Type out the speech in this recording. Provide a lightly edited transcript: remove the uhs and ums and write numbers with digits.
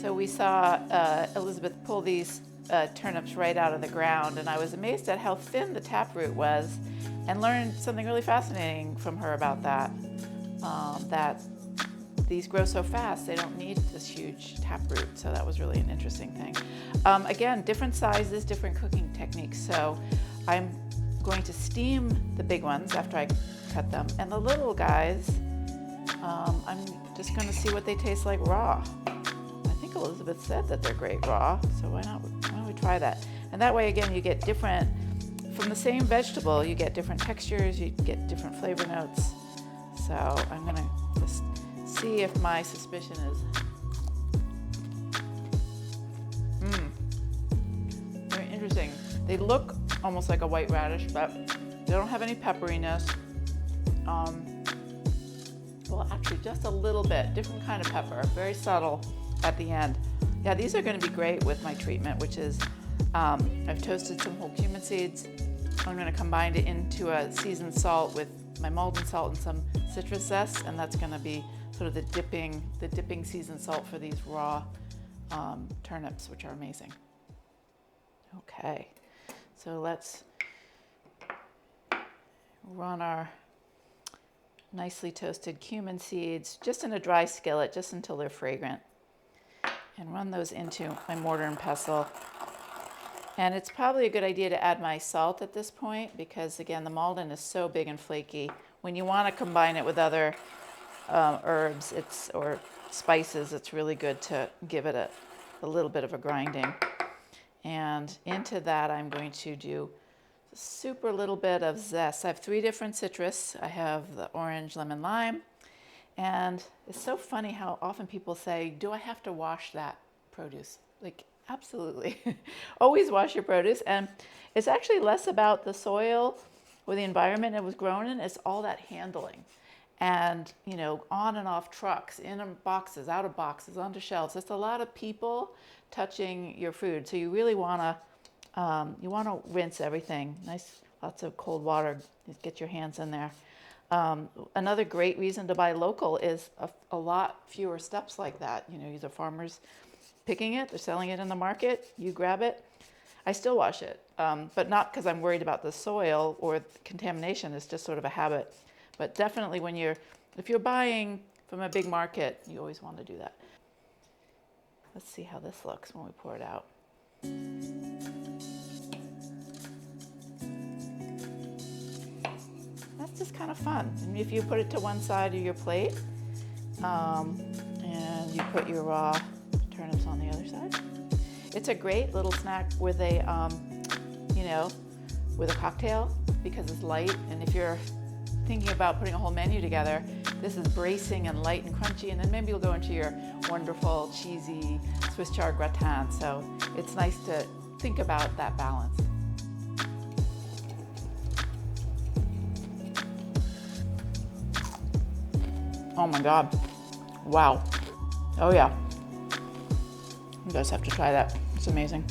So we saw Elizabeth pull these turnips right out of the ground, and I was amazed at how thin the taproot was and learned something really fascinating from her about that. That these grow so fast, they don't need this huge taproot, so that was really an interesting thing. Again, different sizes, different cooking techniques, so I'm going to steam the big ones after I cut them, and the little guys, I'm just going to see what they taste like raw. I think Elizabeth said that they're great raw, so why don't we try that? And that way, again, you get different, from the same vegetable, you get different textures, you get different flavor notes. So I'm going to just see if my suspicion is, very interesting. They look almost like a white radish, but they don't have any pepperiness. Well, actually just a little bit, different kind of pepper, very subtle at the end. Yeah, these are going to be great with my treatment, which is I've toasted some whole cumin seeds. I'm going to combine it into a seasoned salt with my Maldon salt and some citrus zest, and that's going to be sort of the dipping seasoned salt for these raw turnips, which are amazing. Okay, so let's run our nicely toasted cumin seeds just in a dry skillet, just until they're fragrant, and run those into my mortar and pestle. And it's probably a good idea to add my salt at this point because, again, the Maldon is so big and flaky. When you want to combine it with other herbs or spices, it's really good to give it a little bit of a grinding. And into that, I'm going to do a super little bit of zest. I have 3 different citrus. I have the orange, lemon, lime. And it's so funny how often people say, do I have to wash that produce? Like, absolutely. Always wash your produce. And it's actually less about the soil or the environment it was grown in. It's all that handling. And, you know, on and off trucks, in boxes, out of boxes, onto shelves. It's a lot of people touching your food. So you really want to rinse everything. Nice, lots of cold water. Just get your hands in there. Another great reason to buy local is a lot fewer steps like that. You know, these are farmers picking it, they're selling it in the market, you grab it. I still wash it, but not because I'm worried about the soil or contamination. It's just sort of a habit. But definitely if you're buying from a big market, you always want to do that. Let's see how this looks when we pour it out. That's just kind of fun. And if you put it to one side of your plate, and you put your raw turnips on the other side, it's a great little snack with with a cocktail because it's light. And if you're thinking about putting a whole menu together, this is bracing and light and crunchy, and then maybe you'll go into your wonderful cheesy Swiss chard gratin. So it's nice to think about that balance. Oh my God. Wow. Oh yeah. You guys have to try that. It's amazing.